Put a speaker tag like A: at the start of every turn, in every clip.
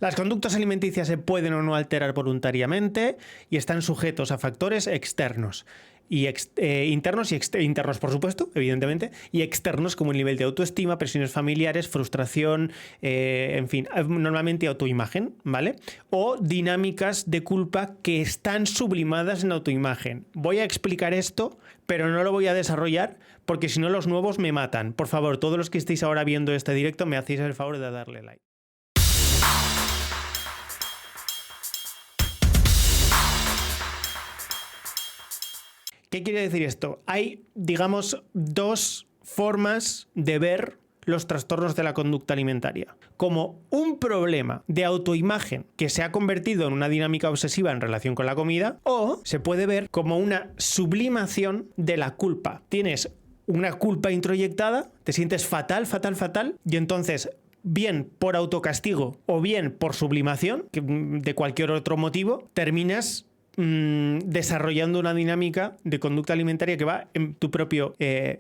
A: Las conductas alimenticias se pueden o no alterar voluntariamente y están sujetos a factores externos. Internos internos, por supuesto, evidentemente, y externos como el nivel de autoestima, presiones familiares, frustración, en fin, normalmente autoimagen, ¿vale? O dinámicas de culpa que están sublimadas en autoimagen. Voy a explicar esto, pero no lo voy a desarrollar porque si no los nuevos me matan. Por favor, todos los que estéis ahora viendo este directo, me hacéis el favor de darle like. ¿Qué quiere decir esto? Hay, digamos, dos formas de ver los trastornos de la conducta alimentaria. Como un problema de autoimagen que se ha convertido en una dinámica obsesiva en relación con la comida, o se puede ver como una sublimación de la culpa. Tienes una culpa introyectada, te sientes fatal, y entonces, bien por autocastigo o bien por sublimación, de cualquier otro motivo, terminas desarrollando una dinámica de conducta alimentaria que va en tu propio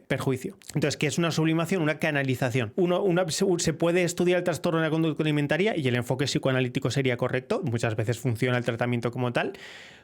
A: perjuicio. Entonces, ¿qué es una sublimación? Una canalización. Se puede estudiar el trastorno de la conducta alimentaria y el enfoque psicoanalítico sería correcto. Muchas veces funciona el tratamiento como tal.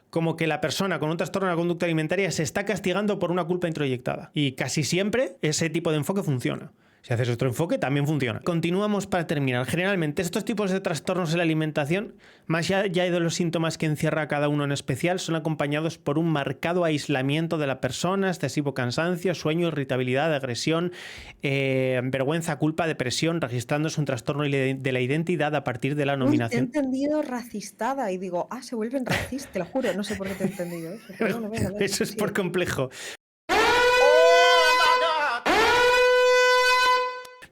A: Como que la persona con un trastorno de la conducta alimentaria se está castigando por una culpa introyectada. Y casi siempre ese tipo de enfoque funciona. Si haces otro enfoque, también funciona. Continuamos para terminar. Generalmente, estos tipos de trastornos en la alimentación, más allá de los síntomas que encierra cada uno en especial, son acompañados por un marcado aislamiento de la persona, excesivo cansancio, sueño, irritabilidad, agresión, vergüenza, culpa, depresión, registrándose un trastorno de la identidad a partir de la nominación.
B: He entendido racistada y digo, se vuelven racistas, te lo juro, no sé por qué te he entendido eso. Pero bueno, venga,
A: eso es por complejo.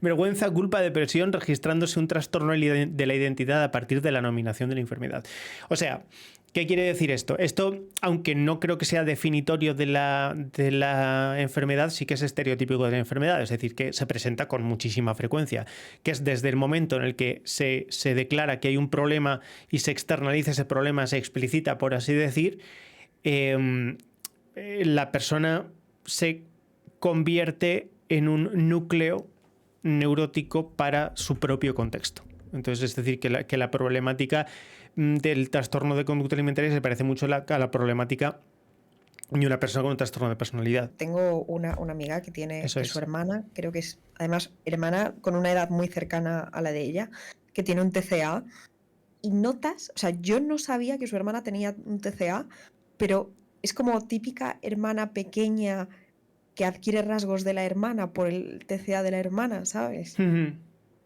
A: Vergüenza, culpa, depresión, registrándose un trastorno de la identidad a partir de la nominación de la enfermedad. O sea, ¿qué quiere decir esto? Esto, aunque no creo que sea definitorio de la enfermedad, sí que es estereotípico de la enfermedad, es decir, que se presenta con muchísima frecuencia, que es desde el momento en el que se declara que hay un problema y se externaliza ese problema, se explicita, por así decir, la persona se convierte en un núcleo neurótico para su propio contexto. Entonces, es decir, que la problemática del trastorno de conducta alimentaria se parece mucho a la problemática de una persona con un trastorno de personalidad.
B: Tengo una amiga que tiene su hermana, creo que es además hermana con una edad muy cercana a la de ella, que tiene un TCA y notas, o sea, yo no sabía que su hermana tenía un TCA, pero es como típica hermana pequeña que adquiere rasgos de la hermana por el TCA de la hermana, ¿sabes?
A: Sí.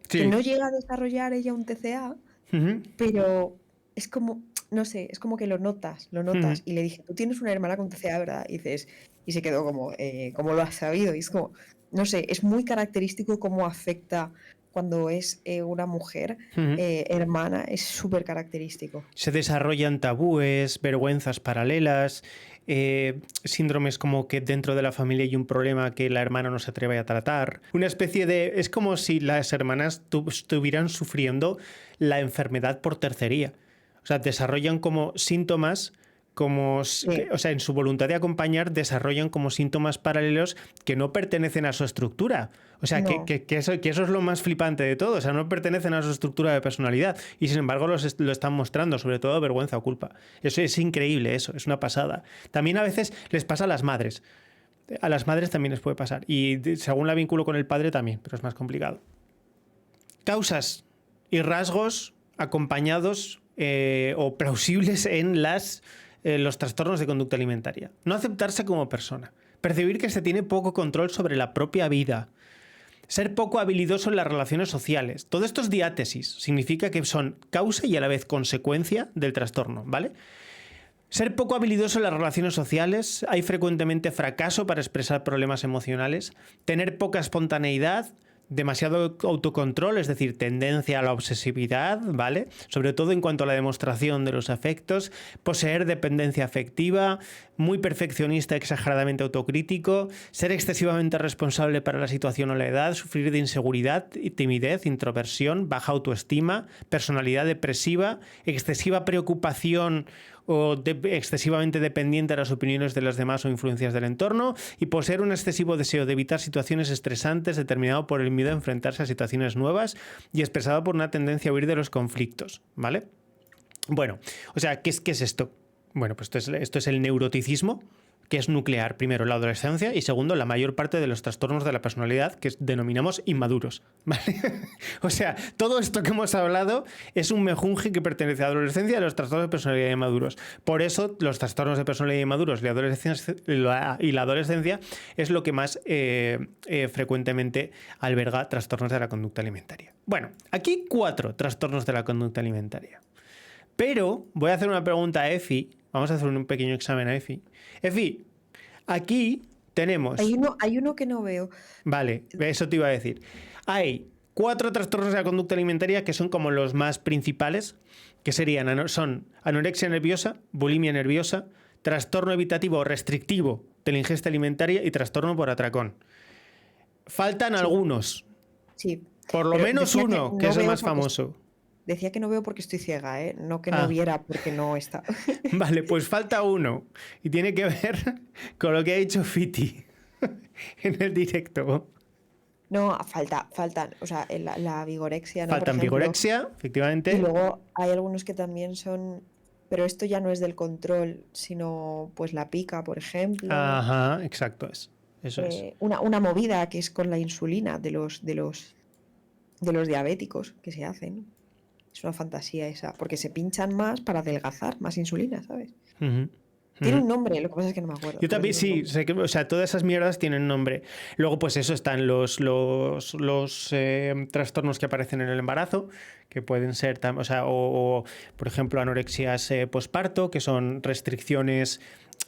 B: Que no llega a desarrollar ella un TCA, pero es como, no sé, es como que lo notas. Y le dije, tú tienes una hermana con TCA, ¿verdad? Y se quedó como, ¿cómo lo has sabido? Y es como, no sé, es muy característico cómo afecta cuando es una mujer hermana, es súper característico.
A: Se desarrollan tabúes, vergüenzas paralelas, síndromes como que dentro de la familia hay un problema que la hermana no se atreve a tratar. Una especie de... Es como si las hermanas estuvieran sufriendo la enfermedad por tercería. O sea, desarrollan como síntomas... O sea, en su voluntad de acompañar desarrollan como síntomas paralelos que no pertenecen a su estructura. O sea, no. que eso es lo más flipante de todo. O sea, no pertenecen a su estructura de personalidad y sin embargo lo están mostrando, sobre todo vergüenza o culpa. Eso es increíble, eso es una pasada. También a veces les pasa a las madres. A las madres también les puede pasar. Y según la vínculo con el padre también, pero es más complicado. Causas y rasgos acompañados o plausibles en los trastornos de conducta alimentaria. No aceptarse como persona. Percibir que se tiene poco control sobre la propia vida. Ser poco habilidoso en las relaciones sociales. Todo esto es diátesis. Significa que son causa y a la vez consecuencia del trastorno, ¿vale? Ser poco habilidoso en las relaciones sociales. Hay frecuentemente fracaso para expresar problemas emocionales. Tener poca espontaneidad. Demasiado autocontrol, es decir, tendencia a la obsesividad, ¿vale? Sobre todo en cuanto a la demostración de los afectos, poseer dependencia afectiva, muy perfeccionista, exageradamente autocrítico, ser excesivamente responsable para la situación o la edad, sufrir de inseguridad, timidez, introversión, baja autoestima, personalidad depresiva, excesiva preocupación o excesivamente dependiente de las opiniones de los demás o influencias del entorno, y poseer un excesivo deseo de evitar situaciones estresantes determinado por el miedo a enfrentarse a situaciones nuevas y expresado por una tendencia a huir de los conflictos, ¿vale? Bueno, o sea, ¿qué es esto? Bueno, pues esto es el neuroticismo, que es nuclear, primero, la adolescencia, y segundo, la mayor parte de los trastornos de la personalidad que denominamos inmaduros, ¿vale? O sea, todo esto que hemos hablado es un mejunje que pertenece a la adolescencia y a los trastornos de personalidad inmaduros. Por eso, los trastornos de personalidad inmaduros y la adolescencia es lo que más frecuentemente alberga trastornos de la conducta alimentaria. Bueno, aquí 4 trastornos de la conducta alimentaria. Pero voy a hacer una pregunta a Efi. Vamos a hacer un pequeño examen a Efi. Efi, aquí tenemos...
B: Hay uno que no veo.
A: Vale, eso te iba a decir. Hay 4 trastornos de la conducta alimentaria que son como los más principales, que son anorexia nerviosa, bulimia nerviosa, trastorno evitativo o restrictivo de la ingesta alimentaria y trastorno por atracón. Faltan algunos.
B: Sí.
A: Por lo menos uno, que es el más famoso.
B: Decía que no veo porque estoy ciega, ¿eh? No que no viera porque no está.
A: Vale, pues falta uno. Y tiene que ver con lo que ha dicho Fiti en el directo.
B: No, faltan. O sea, la vigorexia, ¿no?
A: Faltan vigorexia, efectivamente.
B: Y luego hay algunos que también son... Pero esto ya no es del control, sino pues la pica, por ejemplo.
A: Ajá, exacto, eso es.
B: Una movida que es con la insulina de los diabéticos que se hacen. Es una fantasía esa, porque se pinchan más para adelgazar, más insulina, ¿sabes? Tiene un nombre, lo que pasa es que no me acuerdo.
A: Yo también sí, sé que, o sea, todas esas mierdas tienen nombre. Luego, pues eso, están los trastornos que aparecen en el embarazo, que pueden ser, o por ejemplo, anorexias posparto, que son restricciones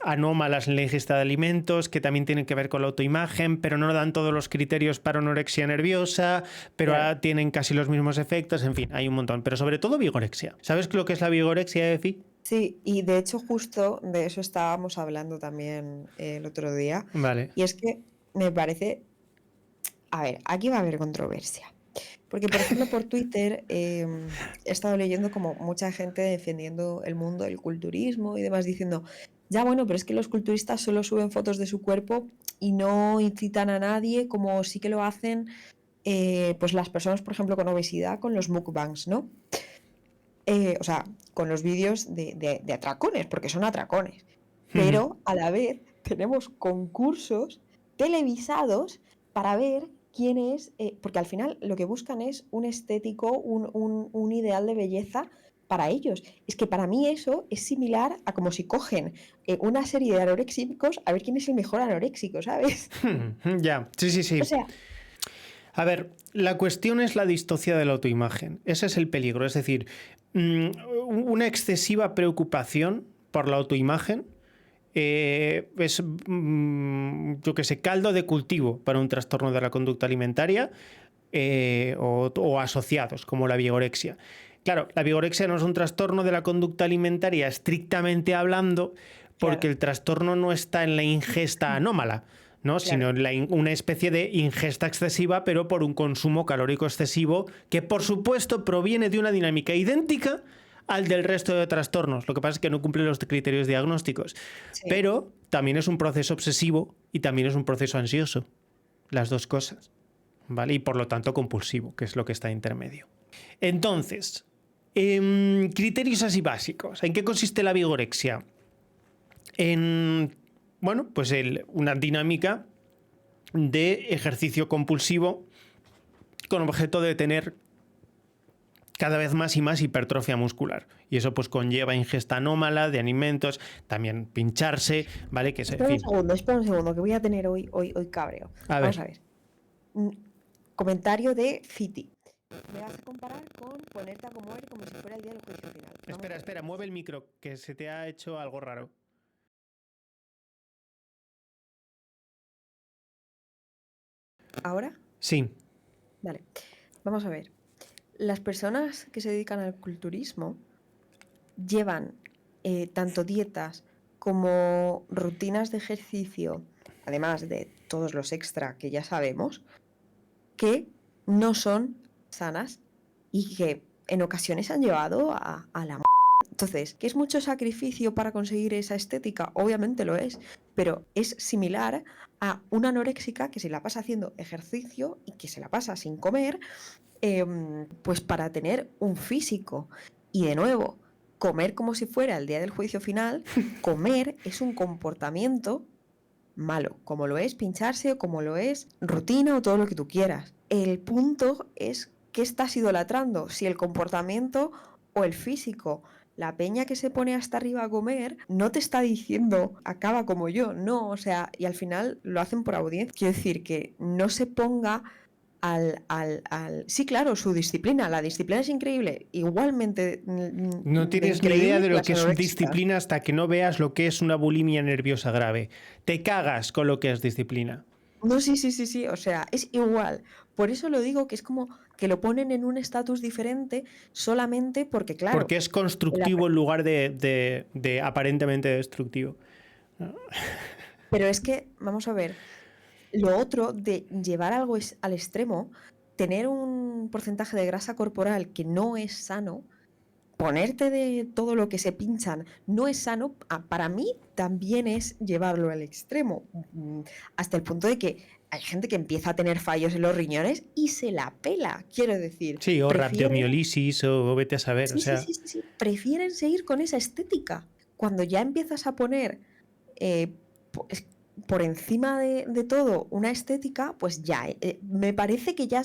A: anómalas en la ingesta de alimentos, que también tienen que ver con la autoimagen, pero no dan todos los criterios para anorexia nerviosa, pero ahora tienen casi los mismos efectos, en fin, hay un montón. Pero sobre todo vigorexia. ¿Sabes lo que es la vigorexia, Efi?
B: Sí, y de hecho justo de eso estábamos hablando también el otro día.
A: Vale.
B: Y es que me parece... A ver, aquí va a haber controversia. Porque, por ejemplo, por Twitter he estado leyendo como mucha gente defendiendo el mundo del culturismo y demás, diciendo, ya bueno, pero es que los culturistas solo suben fotos de su cuerpo y no incitan a nadie, como sí que lo hacen pues las personas, por ejemplo, con obesidad, con los mukbangs, ¿no? O sea, con los vídeos de atracones, porque son atracones. Pero a la vez tenemos concursos televisados para ver quién es, porque al final lo que buscan es un estético, un ideal de belleza para ellos. Es que para mí eso es similar a como si cogen una serie de anoréxicos a ver quién es el mejor anoréxico, ¿sabes?
A: Ya, sí.
B: O sea...
A: A ver, la cuestión es la distocia de la autoimagen. Ese es el peligro. Es decir, una excesiva preocupación por la autoimagen es, yo que sé, caldo de cultivo para un trastorno de la conducta alimentaria o asociados, como la vigorexia. Claro, la vigorexia no es un trastorno de la conducta alimentaria estrictamente hablando, porque el trastorno no está en la ingesta anómala, ¿no? Sino en una especie de ingesta excesiva, pero por un consumo calórico excesivo, que por supuesto proviene de una dinámica idéntica al del resto de trastornos. Lo que pasa es que no cumple los criterios diagnósticos. Pero también es un proceso obsesivo y también es un proceso ansioso. Las dos cosas, ¿vale? Y por lo tanto compulsivo, que es lo que está intermedio. Entonces, criterios así básicos. ¿En qué consiste la vigorexia? Bueno, pues una dinámica de ejercicio compulsivo con objeto de tener cada vez más y más hipertrofia muscular. Y eso pues conlleva ingesta anómala de alimentos, también pincharse, ¿vale? Que
B: espera un segundo, que voy a tener hoy cabreo. Vamos a ver. Comentario de Fiti. Me vas a comparar con ponerte a comer como si fuera el día del juicio final.
A: Espera, mueve el micro, que se te ha hecho algo raro.
B: ¿Ahora?
A: Sí.
B: Vale, vamos a ver. Las personas que se dedican al culturismo llevan tanto dietas como rutinas de ejercicio, además de todos los extra que ya sabemos, que no son sanas y que en ocasiones han llevado a la Entonces, ¿que es mucho sacrificio para conseguir esa estética? Obviamente lo es, pero es similar a una anoréxica que se la pasa haciendo ejercicio y que se la pasa sin comer, pues para tener un físico. Y de nuevo, comer como si fuera el día del juicio final, comer es un comportamiento malo, como lo es pincharse o como lo es rutina o todo lo que tú quieras. El punto es qué estás idolatrando, si el comportamiento o el físico. La peña que se pone hasta arriba a comer no te está diciendo acaba como yo, no, o sea, y al final lo hacen por audiencia. Quiero decir que no se ponga sí, claro, su disciplina, la disciplina es increíble, igualmente
A: No tienes ni idea de lo que es disciplina hasta que no veas lo que es una bulimia nerviosa grave. Te cagas con lo que es disciplina.
B: No, sí, o sea, es igual. Por eso lo digo, que es como que lo ponen en un estatus diferente solamente porque, claro...
A: Porque es constructivo en lugar de aparentemente destructivo.
B: Pero es que, vamos a ver, lo otro de llevar algo al extremo, tener un porcentaje de grasa corporal que no es sano, ponerte de todo lo que se pinchan no es sano, para mí también es llevarlo al extremo, hasta el punto de que hay gente que empieza a tener fallos en los riñones y se la pela, quiero decir.
A: Sí, o rabdomiolisis o vete a saber.
B: Sí,
A: o sea...
B: sí. Prefieren seguir con esa estética. Cuando ya empiezas a poner por encima de todo una estética, pues ya, me parece que ya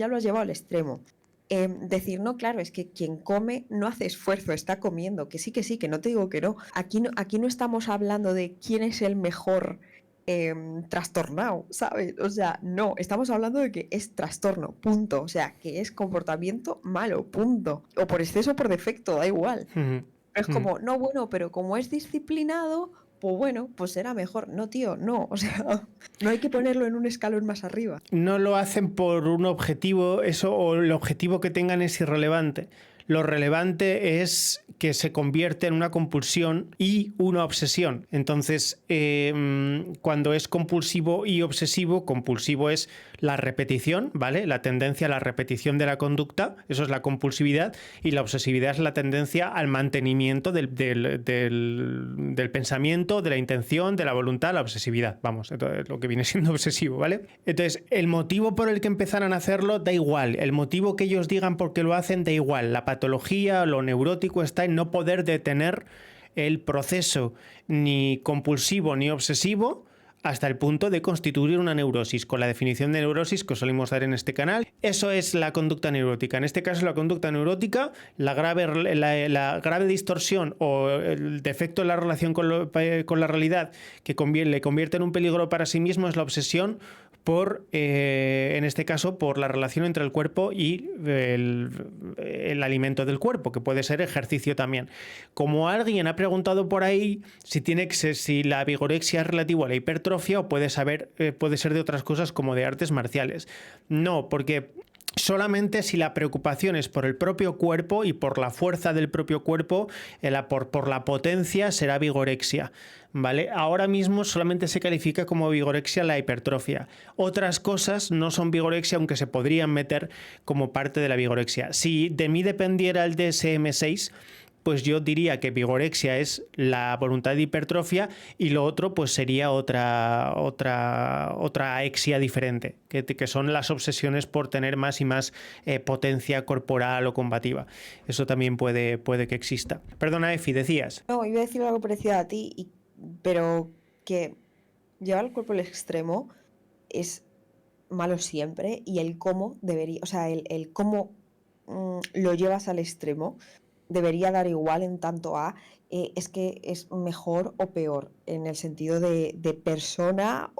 B: lo has llevado al extremo. Decir, no, claro, es que quien come no hace esfuerzo, está comiendo, que sí, que no te digo que no. Aquí no estamos hablando de quién es el mejor trastornado, ¿sabes? O sea, no, estamos hablando de que es trastorno, punto. O sea, que es comportamiento malo, punto. O por exceso o por defecto, da igual. Pero es como, no, bueno, pero como es disciplinado, pues bueno, pues será mejor. No, tío, no, o sea, no hay que ponerlo en un escalón más arriba.
A: No lo hacen por un objetivo, eso, o el objetivo que tengan es irrelevante. Lo relevante es que se convierte en una compulsión y una obsesión. Entonces, cuando es compulsivo y obsesivo, compulsivo es la repetición, ¿vale? La tendencia a la repetición de la conducta, eso es la compulsividad, y la obsesividad es la tendencia al mantenimiento del pensamiento, de la intención, de la voluntad, la obsesividad, vamos, lo que viene siendo obsesivo, ¿vale? Entonces, el motivo por el que empezaran a hacerlo da igual, el motivo que ellos digan por qué lo hacen da igual, la patología, lo neurótico está en no poder detener el proceso ni compulsivo ni obsesivo hasta el punto de constituir una neurosis, con la definición de neurosis que os solimos dar en este canal. Eso es la conducta neurótica. En este caso, la conducta neurótica, la grave distorsión o el defecto en la relación con la realidad que le convierte en un peligro para sí mismo es la obsesión en este caso, por la relación entre el cuerpo y el alimento del cuerpo, que puede ser ejercicio también. Como alguien ha preguntado por ahí si la vigorexia es relativo a la hipertrofia o puede ser de otras cosas como de artes marciales. No, porque solamente si la preocupación es por el propio cuerpo y por la fuerza del propio cuerpo, por la potencia, será vigorexia, ¿vale? Ahora mismo solamente se califica como vigorexia la hipertrofia. Otras cosas no son vigorexia, aunque se podrían meter como parte de la vigorexia. Si de mí dependiera el DSM-6, pues yo diría que vigorexia es la voluntad de hipertrofia y lo otro pues sería otra exia diferente, que son las obsesiones por tener más y más potencia corporal o combativa. Eso también puede que exista. Perdona, Efi, decías.
B: No, iba a decir algo parecido a ti, pero que llevar el cuerpo al extremo es malo siempre y el cómo debería, o sea, el cómo lo llevas al extremo debería dar igual en tanto a es que es mejor o peor en el sentido de persona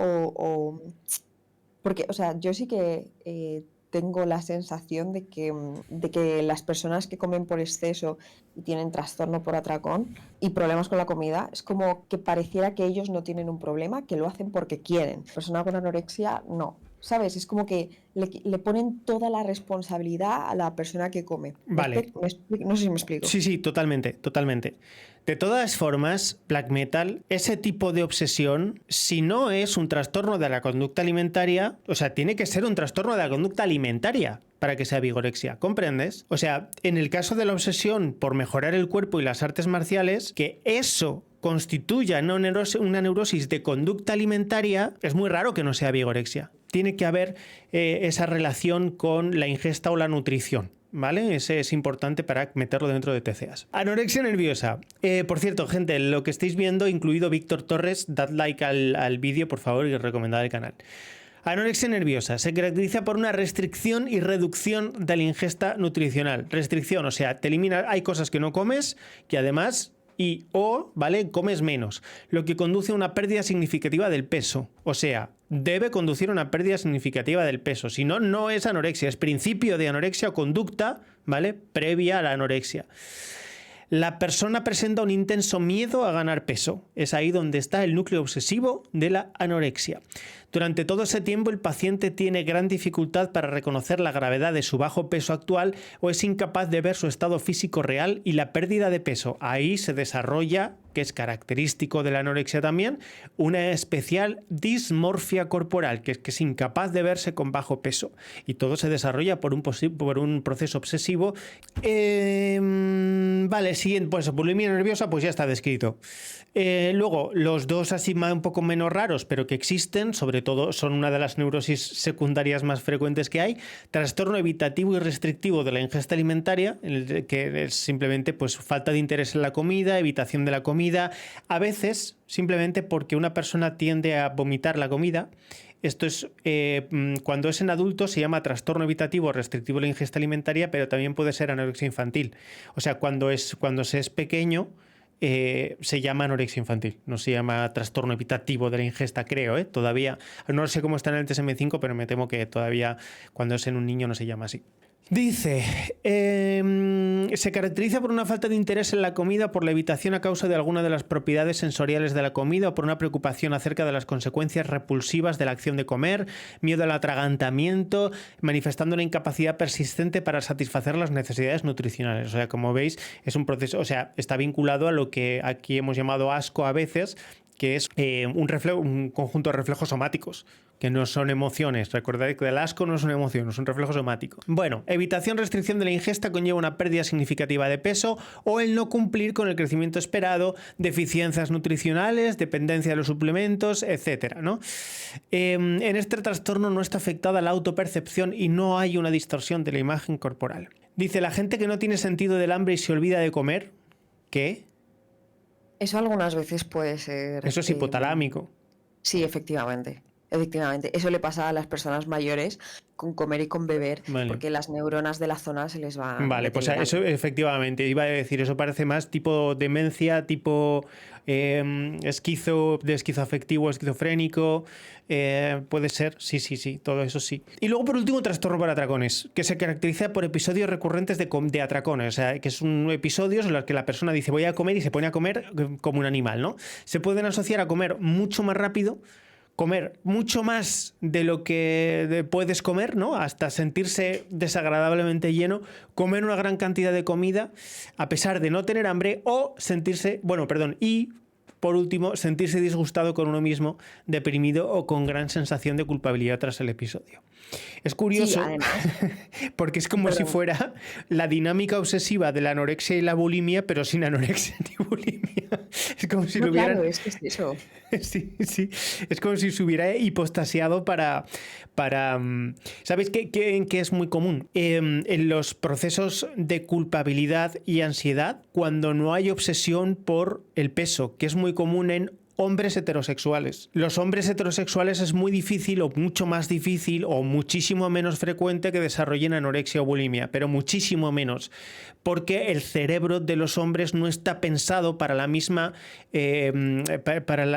B: porque, o sea, yo sí que tengo la sensación de que las personas que comen por exceso y tienen trastorno por atracón y problemas con la comida, es como que pareciera que ellos no tienen un problema, que lo hacen porque quieren. Persona con anorexia, no. ¿sabes? Es como que le ponen toda la responsabilidad a la persona que come.
A: Vale.
B: No sé si me explico.
A: Sí, totalmente, totalmente. De todas formas, Black Metal, ese tipo de obsesión, si no es un trastorno de la conducta alimentaria, o sea, tiene que ser un trastorno de la conducta alimentaria para que sea vigorexia, ¿comprendes? O sea, en el caso de la obsesión por mejorar el cuerpo y las artes marciales, que eso constituya una neurosis de conducta alimentaria, es muy raro que no sea vigorexia. Tiene que haber esa relación con la ingesta o la nutrición. ¿Vale? Ese es importante para meterlo dentro de TCAs. Anorexia nerviosa. Por cierto, gente, lo que estáis viendo, incluido Víctor Torres, dad like al vídeo, por favor, y recomendad el canal. Anorexia nerviosa se caracteriza por una restricción y reducción de la ingesta nutricional. Restricción, o sea, te elimina, hay cosas que no comes, que además ¿vale? Comes menos, lo que conduce a una pérdida significativa del peso. O sea, debe conducir a una pérdida significativa del peso. Si no, no es anorexia, es principio de anorexia o conducta, ¿vale? Previa a la anorexia. La persona presenta un intenso miedo a ganar peso. Es ahí donde está el núcleo obsesivo de la anorexia. Durante todo ese tiempo el paciente tiene gran dificultad para reconocer la gravedad de su bajo peso actual o es incapaz de ver su estado físico real y la pérdida de peso. Ahí se desarrolla, que es característico de la anorexia también, una especial dismorfia corporal, que es incapaz de verse con bajo peso. Y todo se desarrolla por un proceso obsesivo. Vale, siguiente, pues bulimia nerviosa, pues ya está descrito. Luego, los dos así un poco menos raros, pero que existen, sobre todo son una de las neurosis secundarias más frecuentes que hay, trastorno evitativo y restrictivo de la ingesta alimentaria, que es simplemente pues falta de interés en la comida, evitación de la comida, a veces simplemente porque una persona tiende a vomitar la comida. Esto es, cuando es en adultos se llama trastorno evitativo restrictivo de la ingesta alimentaria, pero también puede ser anorexia infantil. O sea, cuando se es pequeño, se llama anorexia infantil, no se llama trastorno evitativo de la ingesta, creo, todavía. No sé cómo está en el DSM-5, pero me temo que todavía cuando es en un niño no se llama así. Dice, se caracteriza por una falta de interés en la comida, por la evitación a causa de alguna de las propiedades sensoriales de la comida o por una preocupación acerca de las consecuencias repulsivas de la acción de comer, miedo al atragantamiento, manifestando una incapacidad persistente para satisfacer las necesidades nutricionales. O sea, como veis, es un proceso, o sea, está vinculado a lo que aquí hemos llamado asco a veces, que es un conjunto de reflejos somáticos, que no son emociones. Recordad que el asco no es una emoción, es un reflejo somático. Bueno, evitación, restricción de la ingesta conlleva una pérdida significativa de peso o el no cumplir con el crecimiento esperado, deficiencias nutricionales, dependencia de los suplementos, etcétera, ¿no? En este trastorno no está afectada la autopercepción y no hay una distorsión de la imagen corporal. Dice, la gente que no tiene sentido del hambre y se olvida de comer, ¿qué?
B: Eso algunas veces puede ser...
A: Eso es hipotalámico.
B: Sí, efectivamente. Efectivamente. Eso le pasa a las personas mayores con comer y con beber, vale, porque las neuronas de la zona se les van...
A: Vale, pues eso efectivamente, iba a decir, eso parece más tipo demencia, tipo esquizoafectivo, esquizofrénico, puede ser, sí, todo eso sí. Y luego por último, trastorno por atracones, que se caracteriza por episodios recurrentes de atracones, o sea, que son episodios en los que la persona dice voy a comer y se pone a comer como un animal, ¿no? Se pueden asociar a comer mucho más rápido, comer mucho más de lo que puedes comer, ¿no? Hasta sentirse desagradablemente lleno, comer una gran cantidad de comida a pesar de no tener hambre o y por último, sentirse disgustado con uno mismo, deprimido o con gran sensación de culpabilidad tras el episodio. Es curioso, sí, porque es como si fuera la dinámica obsesiva de la anorexia y la bulimia, pero sin anorexia ni bulimia. Es como si lo hubieran...
B: Claro, es que es eso.
A: Sí. Es como si se hubiera hipostasiado para ¿sabéis en qué es muy común? En los procesos de culpabilidad y ansiedad, cuando no hay obsesión por el peso, que es muy común en hombres heterosexuales. Los hombres heterosexuales es muy difícil o mucho más difícil o muchísimo menos frecuente que desarrollen anorexia o bulimia, pero muchísimo menos, porque el cerebro de los hombres no está pensado para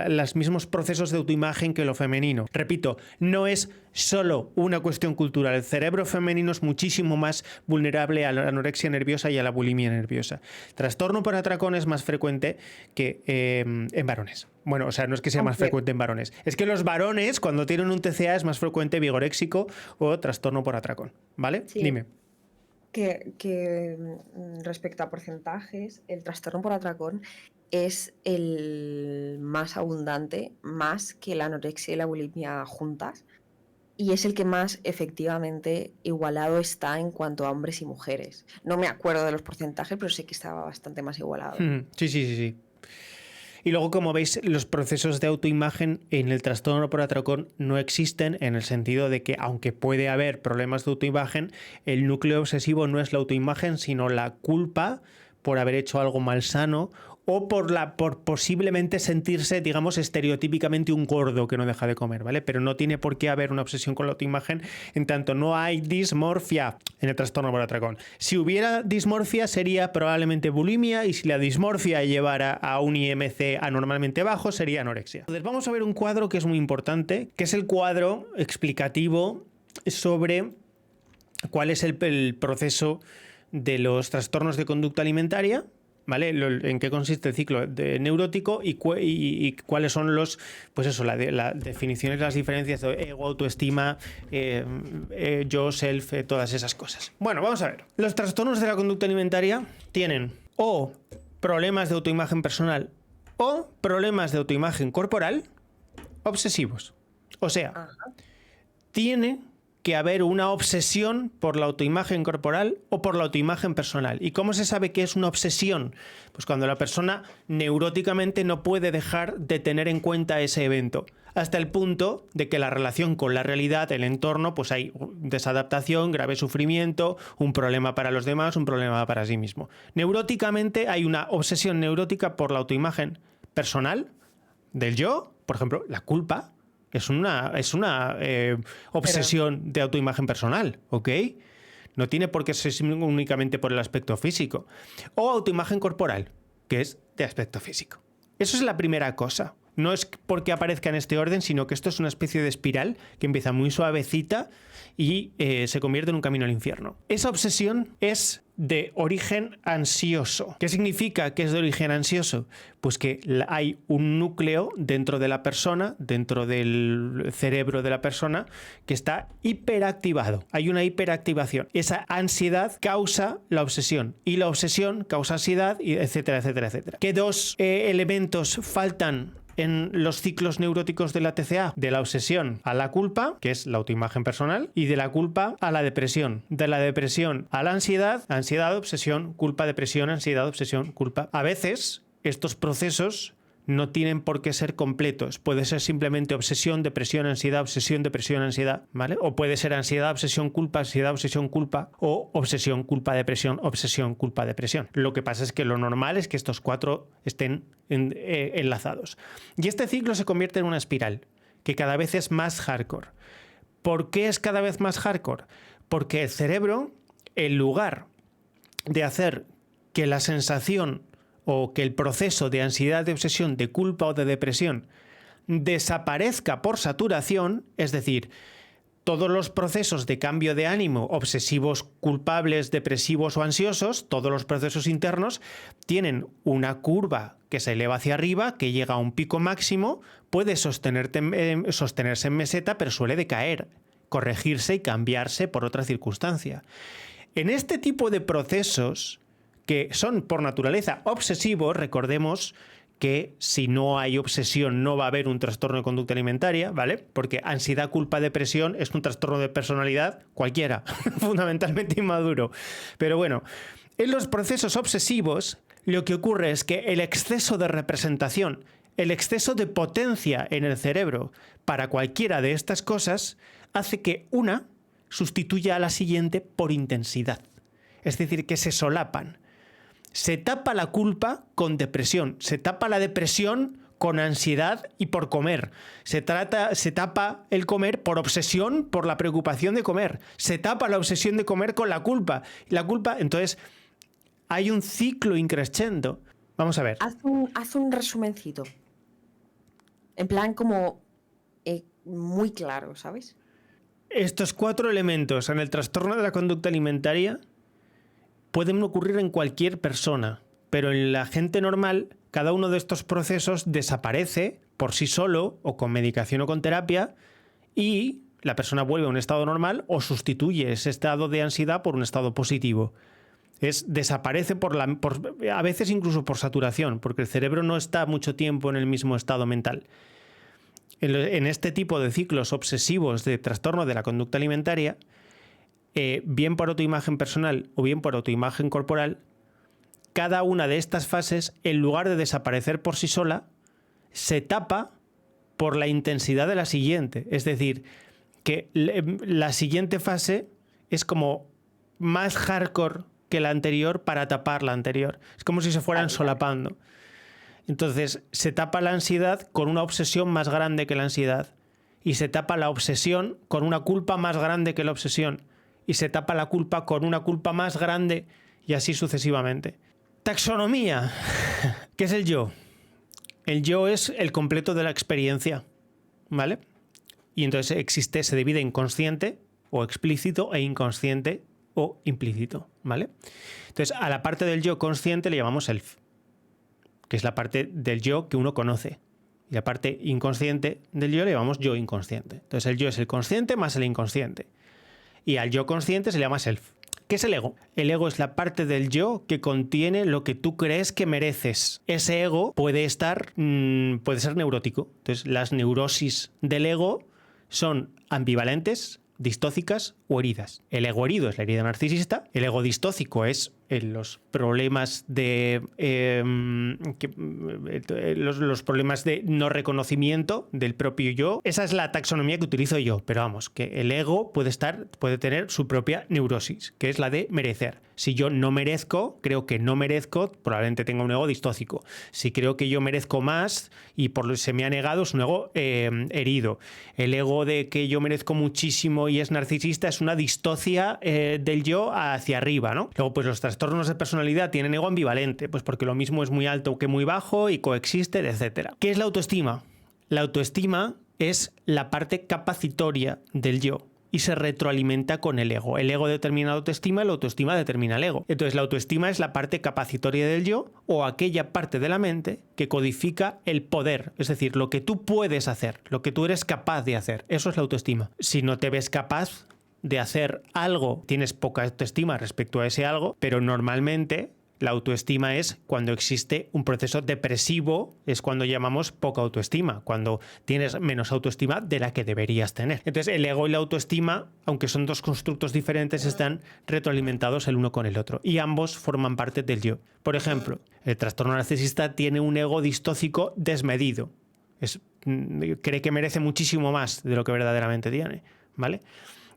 A: los mismos procesos de autoimagen que lo femenino. Repito, no es solo una cuestión cultural. El cerebro femenino es muchísimo más vulnerable a la anorexia nerviosa y a la bulimia nerviosa. Trastorno por atracón es más frecuente que en varones. Bueno, o sea, no es que sea más
B: Aunque,
A: frecuente en varones. Es que los varones, cuando tienen un TCA, es más frecuente vigoréxico o trastorno por atracón. ¿Vale?
B: sí,
A: Dime.
B: respecto a porcentajes, el trastorno por atracón es el más abundante, más que la anorexia y la bulimia juntas, y es el que más efectivamente igualado está en cuanto a hombres y mujeres. No me acuerdo de los porcentajes, pero sé que estaba bastante más igualado.
A: Sí, sí, sí, sí. Y luego, como veis, los procesos de autoimagen en el trastorno por atracón no existen, en el sentido de que, aunque puede haber problemas de autoimagen, el núcleo obsesivo no es la autoimagen, sino la culpa por haber hecho algo malsano o por posiblemente sentirse, digamos, estereotípicamente un gordo que no deja de comer, ¿vale? Pero no tiene por qué haber una obsesión con la autoimagen, en tanto no hay dismorfia en el trastorno por atracón. Si hubiera dismorfia sería probablemente bulimia, y si la dismorfia llevara a un IMC anormalmente bajo sería anorexia. Entonces vamos a ver un cuadro que es muy importante, que es el cuadro explicativo sobre cuál es el proceso de los trastornos de conducta alimentaria, ¿vale? En qué consiste el ciclo neurótico y cuáles son los, pues eso, las definiciones, las diferencias de ego, autoestima, yo, self, todas esas cosas. Bueno, vamos a ver. Los trastornos de la conducta alimentaria tienen o problemas de autoimagen personal o problemas de autoimagen corporal obsesivos. O sea, tiene que haber una obsesión por la autoimagen corporal o por la autoimagen personal. ¿Y cómo se sabe que es una obsesión? Pues cuando la persona neuróticamente no puede dejar de tener en cuenta ese evento, hasta el punto de que la relación con la realidad, el entorno, pues hay desadaptación, grave sufrimiento, un problema para los demás, un problema para sí mismo. Neuróticamente hay una obsesión neurótica por la autoimagen personal, del yo, por ejemplo, la culpa. Es una obsesión de autoimagen personal, ¿ok? No tiene por qué ser únicamente por el aspecto físico. O autoimagen corporal, que es de aspecto físico. Eso es la primera cosa. No es porque aparezca en este orden, sino que esto es una especie de espiral que empieza muy suavecita y se convierte en un camino al infierno. Esa obsesión es de origen ansioso. ¿Qué significa que es de origen ansioso? Pues que hay un núcleo dentro de la persona, dentro del cerebro de la persona, que está hiperactivado. Hay una hiperactivación. Esa ansiedad causa la obsesión y la obsesión causa ansiedad, etcétera, etcétera, etcétera. ¿Qué dos elementos faltan en los ciclos neuróticos de la TCA? De la obsesión a la culpa, que es la autoimagen personal, y de la culpa a la depresión. De la depresión a la ansiedad, obsesión, culpa, depresión, ansiedad, obsesión, culpa. A veces estos procesos no tienen por qué ser completos. Puede ser simplemente obsesión, depresión, ansiedad, obsesión, depresión, ansiedad, ¿vale? O puede ser ansiedad, obsesión, culpa, o obsesión, culpa, depresión, obsesión, culpa, depresión. Lo que pasa es que lo normal es que estos cuatro estén enlazados. Y este ciclo se convierte en una espiral que cada vez es más hardcore. ¿Por qué es cada vez más hardcore? Porque el cerebro, en lugar de hacer que la sensación o que el proceso de ansiedad, de obsesión, de culpa o de depresión desaparezca por saturación, es decir, todos los procesos de cambio de ánimo, obsesivos, culpables, depresivos o ansiosos, todos los procesos internos tienen una curva que se eleva hacia arriba, que llega a un pico máximo, puede sostenerse en meseta, pero suele decaer, corregirse y cambiarse por otra circunstancia. En este tipo de procesos, que son por naturaleza obsesivos, recordemos que si no hay obsesión no va a haber un trastorno de conducta alimentaria, ¿vale? Porque ansiedad, culpa, depresión es un trastorno de personalidad cualquiera, fundamentalmente inmaduro. Pero bueno, en los procesos obsesivos lo que ocurre es que el exceso de representación, el exceso de potencia en el cerebro para cualquiera de estas cosas hace que una sustituya a la siguiente por intensidad. Es decir, que se solapan. Se tapa la culpa con depresión, se tapa la depresión con ansiedad y por comer. Se tapa el comer por obsesión, por la preocupación de comer. Se tapa la obsesión de comer con la culpa. Entonces, hay un ciclo increscendo. Vamos a ver.
B: Haz un resumencito. En plan como muy claro, ¿sabes?
A: Estos cuatro elementos en el trastorno de la conducta alimentaria pueden ocurrir en cualquier persona, pero en la gente normal Cada uno de estos procesos desaparece por sí solo o con medicación o con terapia y la persona vuelve a un estado normal o sustituye ese estado de ansiedad por un estado positivo. Desaparece a veces incluso por saturación, porque el cerebro no está mucho tiempo en el mismo estado mental. En este tipo de ciclos obsesivos de trastorno de la conducta alimentaria, bien por autoimagen personal o bien por autoimagen corporal, cada una de estas fases, en lugar de desaparecer por sí sola, se tapa por la intensidad de la siguiente. Es decir, que la siguiente fase es como más hardcore que la anterior para tapar la anterior. Es como si se fueran solapando. Entonces, se tapa la ansiedad con una obsesión más grande que la ansiedad. Y se tapa la obsesión con una culpa más grande que la obsesión. Y se tapa la culpa con una culpa más grande y así sucesivamente. Taxonomía. ¿Qué es el yo? El yo es el completo de la experiencia, ¿vale? Y entonces se divide en consciente o explícito e inconsciente o implícito, ¿vale? Entonces, a la parte del yo consciente le llamamos self, que es la parte del yo que uno conoce. Y la parte inconsciente del yo le llamamos yo inconsciente. Entonces, el yo es el consciente más el inconsciente. Y al yo consciente se le llama self. ¿Qué es el ego? El ego es la parte del yo que contiene lo que tú crees que mereces. Ese ego puede ser neurótico. Entonces, las neurosis del ego son ambivalentes, distócicas o heridas. El ego herido es la herida narcisista. El ego distócico es los problemas de los problemas de no reconocimiento del propio yo. Esa es la taxonomía que utilizo yo, pero vamos, que el ego puede tener su propia neurosis, que es la de merecer. Si yo no merezco, creo que no merezco, probablemente tenga un ego distócico. Si creo que yo merezco más y se me ha negado, es un ego herido. El ego de que yo merezco muchísimo y es narcisista es una distocia del yo hacia arriba, ¿no? Luego, pues los trastornos de personalidad tienen ego ambivalente, pues porque lo mismo es muy alto que muy bajo y coexisten, etc. ¿Qué es la autoestima? La autoestima es la parte capacitoria del yo y se retroalimenta con el ego. El ego determina la autoestima y la autoestima determina el ego. Entonces, la autoestima es la parte capacitoria del yo o aquella parte de la mente que codifica el poder, es decir, lo que tú puedes hacer, lo que tú eres capaz de hacer. Eso es la autoestima. Si no te ves capaz de hacer algo, tienes poca autoestima respecto a ese algo, pero normalmente la autoestima es cuando existe un proceso depresivo, es cuando llamamos poca autoestima, cuando tienes menos autoestima de la que deberías tener. Entonces, el ego y la autoestima, aunque son dos constructos diferentes, están retroalimentados el uno con el otro y ambos forman parte del yo. Por ejemplo, el trastorno narcisista tiene un ego distócico desmedido. Cree que merece muchísimo más de lo que verdaderamente tiene, ¿vale?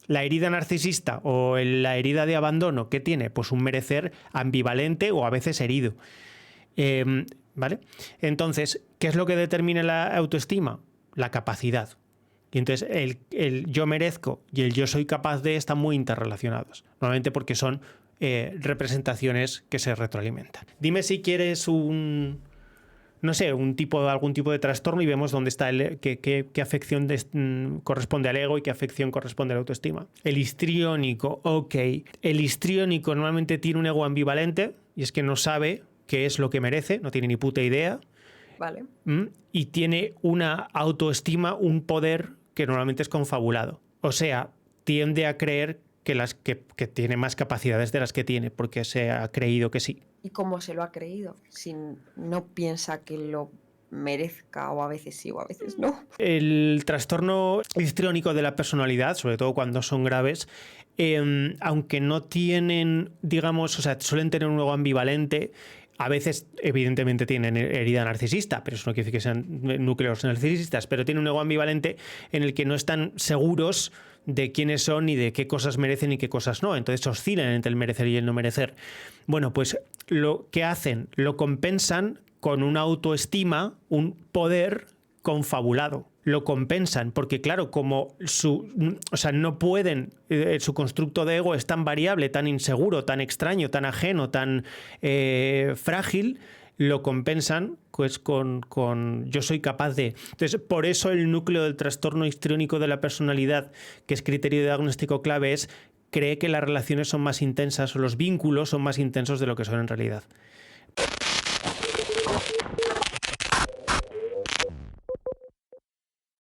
A: La herida narcisista o la herida de abandono, ¿qué tiene? Pues un merecer ambivalente o a veces herido. ¿Vale? Entonces, ¿qué es lo que determina la autoestima? La capacidad. Y entonces el yo merezco y el yo soy capaz de están muy interrelacionados. Normalmente porque son representaciones que se retroalimentan. Dime si quieres algún tipo de trastorno y vemos dónde está qué afección corresponde al ego y qué afección corresponde a la autoestima. El histriónico, ok. El histriónico normalmente tiene un ego ambivalente y es que no sabe qué es lo que merece, no tiene ni puta idea.
B: Vale.
A: Y tiene una autoestima, un poder que normalmente es confabulado. O sea, tiende a creer que tiene más capacidades de las que tiene porque se ha creído que sí.
B: ¿Y cómo se lo ha creído? Si no piensa que lo merezca, o a veces sí o a veces no.
A: El trastorno histriónico de la personalidad, sobre todo cuando son graves, aunque no tienen, digamos, o sea, suelen tener un ego ambivalente. A veces, evidentemente, tienen herida narcisista, pero eso no quiere decir que sean núcleos narcisistas, pero tienen un ego ambivalente en el que no están seguros de quiénes son y de qué cosas merecen y qué cosas no. Entonces oscilan entre el merecer y el no merecer. Bueno, pues lo que hacen, lo compensan con una autoestima, un poder confabulado. Lo compensan porque, claro, como no pueden, su constructo de ego es tan variable, tan inseguro, tan extraño, tan ajeno, tan frágil, lo compensan pues con yo soy capaz de. Entonces, por eso el núcleo del trastorno histriónico de la personalidad, que es criterio de diagnóstico clave, es cree que las relaciones son más intensas o los vínculos son más intensos de lo que son en realidad.